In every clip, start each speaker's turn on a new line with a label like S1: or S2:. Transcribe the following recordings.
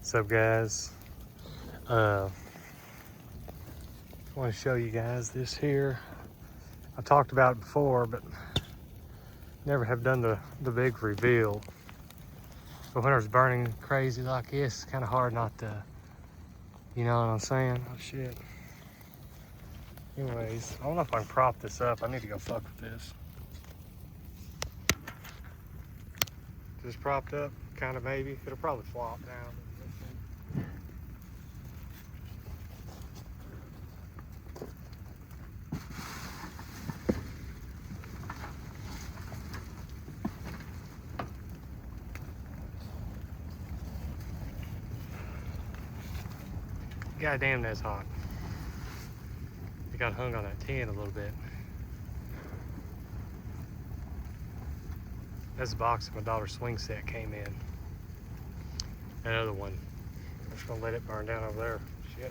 S1: What's up, guys? I want to show you guys this here. I talked about it before, but never have done the big reveal. But when it's burning crazy like this, it's kind of hard not to, you know what I'm saying? Oh shit. Anyways, I don't know if I can prop this up. I need to go fuck with this. Is this propped up? Kind of, maybe. It'll probably flop down. God damn, that's hot. It got hung on that tin a little bit. That's the box that my daughter's swing set came in. Another one. I'm just gonna let it burn down over there. Shit.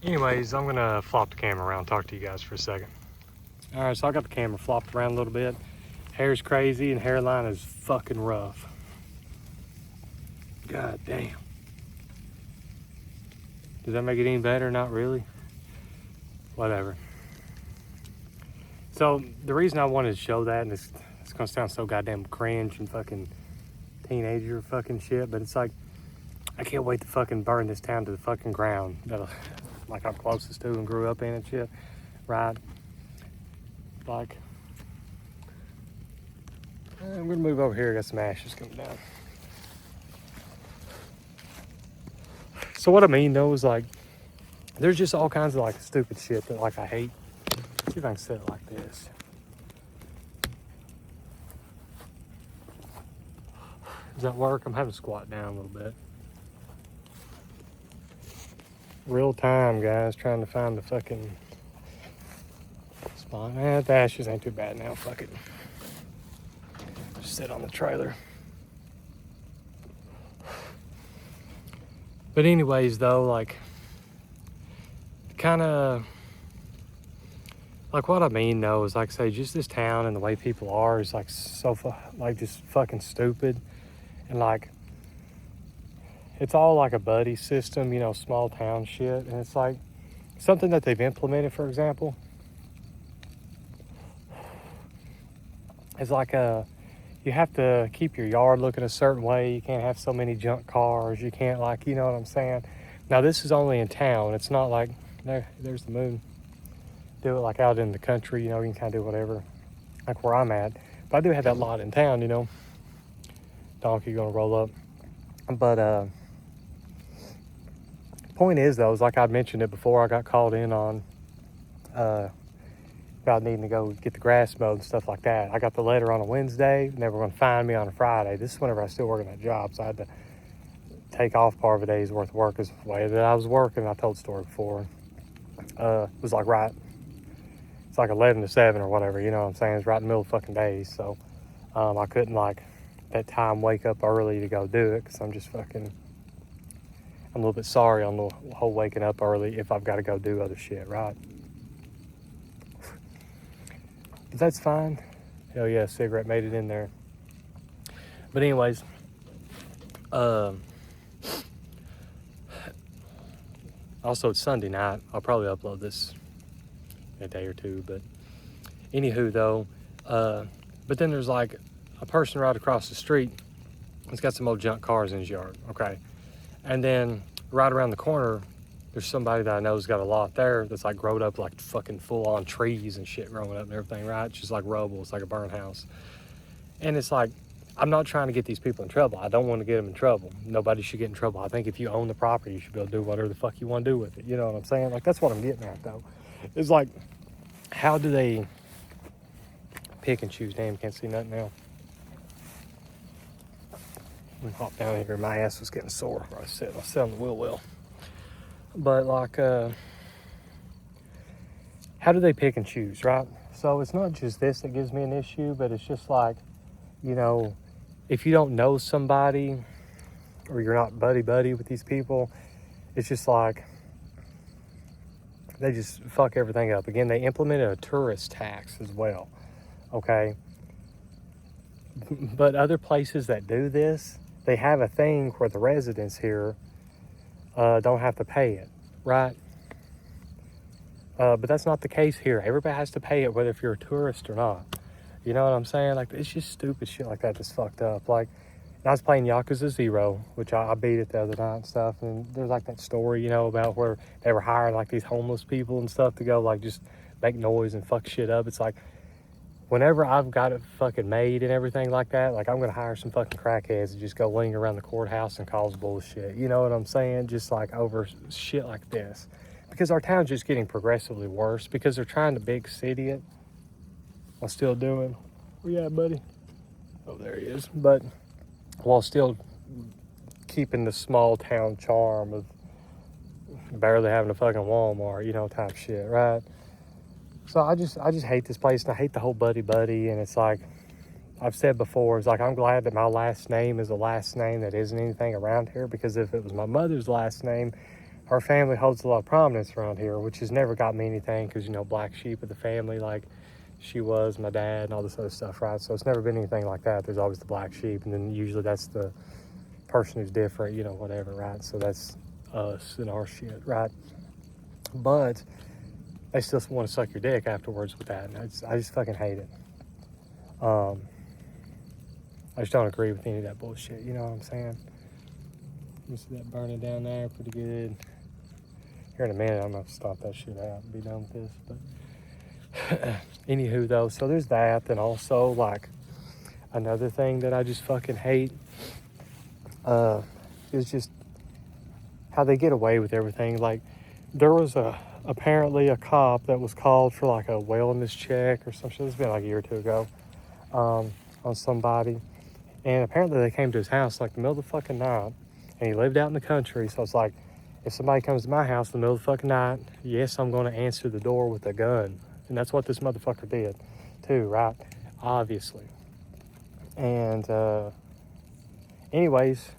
S1: Anyways, I'm gonna flop the camera around and talk to you guys for a second. All right, so I got the camera flopped around a little bit. Hair's crazy and hairline is fucking rough. God damn. Does that make it any better? Not really. Whatever. So the reason I wanted to show that, and it's gonna sound so goddamn cringe and fucking teenager fucking shit, but it's like, I can't wait to fucking burn this town to the fucking ground. That'll, like I'm closest to and grew up in and shit, right? Like, I'm gonna move over here. I got some ashes coming down. So what I mean though is like, there's just all kinds of like stupid shit that like I hate. Let's see if I can set it like this. Does that work? I'm having to squat down a little bit. Real time, guys, trying to find the fucking spot. The ashes ain't too bad now. Fuck it. Just sit on the trailer. But anyways, though, like, kind of, like what I mean, though, is like, say, just this town and the way people are is like so, like, just fucking stupid. And like, it's all like a buddy system, you know, small town shit. And it's like something that they've implemented, for example, is like you have to keep your yard looking a certain way. You can't have so many junk cars. You can't, like, you know what I'm saying? Now, this is only in town. It's not like, there's the moon. Do it like out in the country, you know, you can kind of do whatever, like where I'm at. But I do have that lot in town, you know. Donkey gonna roll up. But point is, though, is like I mentioned it before, I got called in on about needing to go get the grass mowed and stuff like that. I got the letter on a Wednesday, and they were going to find me on a Friday. This is whenever I was still working that job, so I had to take off part of a day's worth of work as the way that I was working. I told the story before. It was like it's like 11 to 7 or whatever, you know what I'm saying? It's right in the middle of fucking days, so I couldn't, like, that time wake up early to go do it, because I'm a little bit sorry on the whole waking up early if I've got to go do other shit, right? But that's fine. Hell yeah, cigarette made it in there. But anyways, also it's Sunday night. I'll probably upload this in a day or two, but anywho though, but then there's like a person right across the street that's got some old junk cars in his yard, okay? And then right around the corner, there's somebody that I know's got a lot there that's like growed up like fucking full on trees and shit growing up and everything, right? It's just like rubble. It's like a burnt house. And it's like, I'm not trying to get these people in trouble. I don't want to get them in trouble. Nobody should get in trouble. I think if you own the property, you should be able to do whatever the fuck you want to do with it. You know what I'm saying? Like, that's what I'm getting at, though. It's like, how do they pick and choose? Damn, can't see nothing now. Let me hop down here. My ass was getting sore where I was sitting on the wheel well. But like, how do they pick and choose, right? So it's not just this that gives me an issue, but it's just like, you know, if you don't know somebody or you're not buddy with these people, it's just like, They just fuck everything up. Again, they implemented a tourist tax as well, okay? But other places that do this, they have a thing where the residents here don't have to pay it, right? But that's not the case here. Everybody has to pay it, whether if you're a tourist or not. You know what I'm saying? Like, it's just stupid shit like that that's fucked up. Like, I was playing Yakuza 0, which I beat it the other night and stuff. And there's like that story, you know, about where they were hiring like these homeless people and stuff to go like just make noise and fuck shit up. It's like, whenever I've got it fucking made and everything like that, like I'm going to hire some fucking crackheads to just go linger around the courthouse and cause bullshit. You know what I'm saying? Just like over shit like this. Because our town's just getting progressively worse because they're trying to big city it. While still doing, where you at, buddy? Oh, there he is. But while still keeping the small town charm of barely having a fucking Walmart, you know, type shit, right? So I just hate this place, and I hate the whole buddy, and it's like I've said before, it's like I'm glad that my last name is a last name that isn't anything around here, because if it was my mother's last name, our family holds a lot of prominence around here, which has never got me anything because, you know, black sheep of the family, like she was, my dad, and all this other stuff, right? So it's never been anything like that. There's always the black sheep, and then usually that's the person who's different, you know, whatever, right? So that's us and our shit, right? But they still want to suck your dick afterwards with that, and I just fucking hate it. I just don't agree with any of that bullshit, you know what I'm saying? You see that burning down there pretty good. Here in a minute, I'm gonna have to stomp that shit out and be done with this, but anywho though, so there's that. And also, like, another thing that I just fucking hate is just how they get away with everything. Like, there was apparently a cop that was called for like a wellness check or some shit. It's been like a year or two ago on somebody, and apparently they came to his house like the middle of the fucking night, and he lived out in the country. So it's like, if somebody comes to my house in the middle of the fucking night, yes, I'm going to answer the door with a gun. And that's what this motherfucker did too, right? Obviously. And anyways,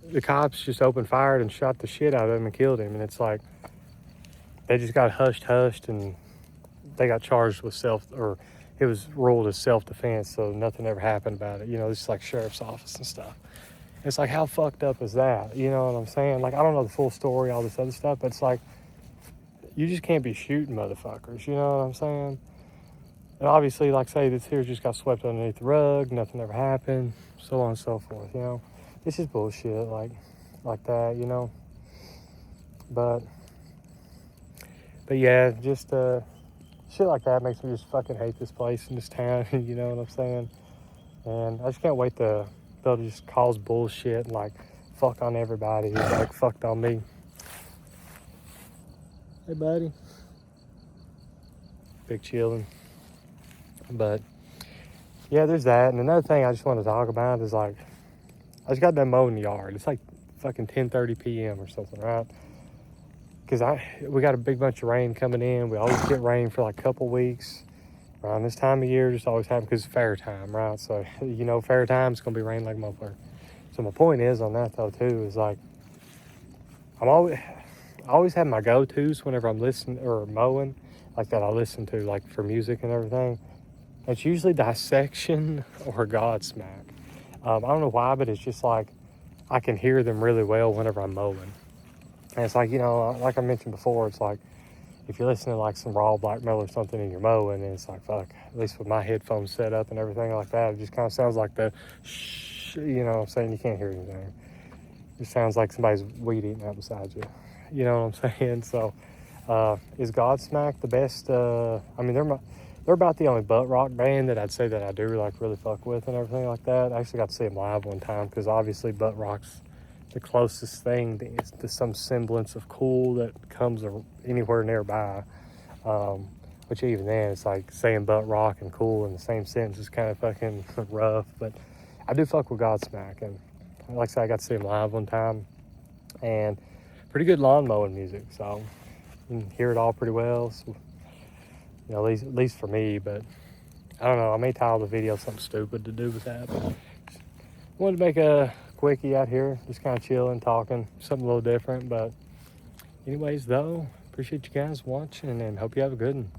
S1: the cops just opened fire and shot the shit out of him and killed him. And it's like, they just got hushed, and they got charged with it was ruled as self-defense, so nothing ever happened about it. You know, it's like sheriff's office and stuff. It's like, how fucked up is that? You know what I'm saying? Like, I don't know the full story, all this other stuff, but it's like, you just can't be shooting motherfuckers, you know what I'm saying? And obviously, like, say this here just got swept underneath the rug, nothing ever happened, so on and so forth, you know? This is bullshit, like that, you know? But yeah, just shit like that makes me just fucking hate this place and this town, you know what I'm saying? And I just can't wait to be able to just cause bullshit and like fuck on everybody who's like fucked on me. Hey, buddy. Big chillin'. But yeah, there's that. And another thing I just want to talk about is like, I just got done mowing the yard. It's like fucking 10:30 p.m. or something, right? Because we got a big bunch of rain coming in. We always get rain for like a couple weeks. Around this time of year, just always happens because it's fair time, right? So, you know, fair time, it's going to be rain like a motherfucker. So my point is on that, though, too, is like, I always have my go-tos whenever I'm listening or mowing, like that I listen to, like for music and everything. It's usually Dissection or Godsmack. I don't know why, but it's just like, I can hear them really well whenever I'm mowing. And it's like, you know, like I mentioned before, it's like, if you're listening to like some raw black metal or something and you're mowing, and it's like, fuck, at least with my headphones set up and everything like that, it just kind of sounds like the shh, you know what I'm saying? You can't hear anything. It sounds like somebody's weed eating out beside you. You know what I'm saying? So, is Godsmack the best? I mean, they're about the only butt rock band that I'd say that I do like really fuck with and everything like that. I actually got to see them live one time, because obviously butt rock's the closest thing to some semblance of cool that comes anywhere nearby. Which even then, it's like saying butt rock and cool in the same sentence is kind of fucking rough. But I do fuck with Godsmack, and like I said, I got to see them live one time, and pretty good lawn mowing music, so you can hear it all pretty well. So, you know, at least for me. But I don't know, I may title the video something stupid to do with that. But wanted to make a quickie out here, just kind of chilling, talking, something a little different. But anyways, though, appreciate you guys watching and hope you have a good one.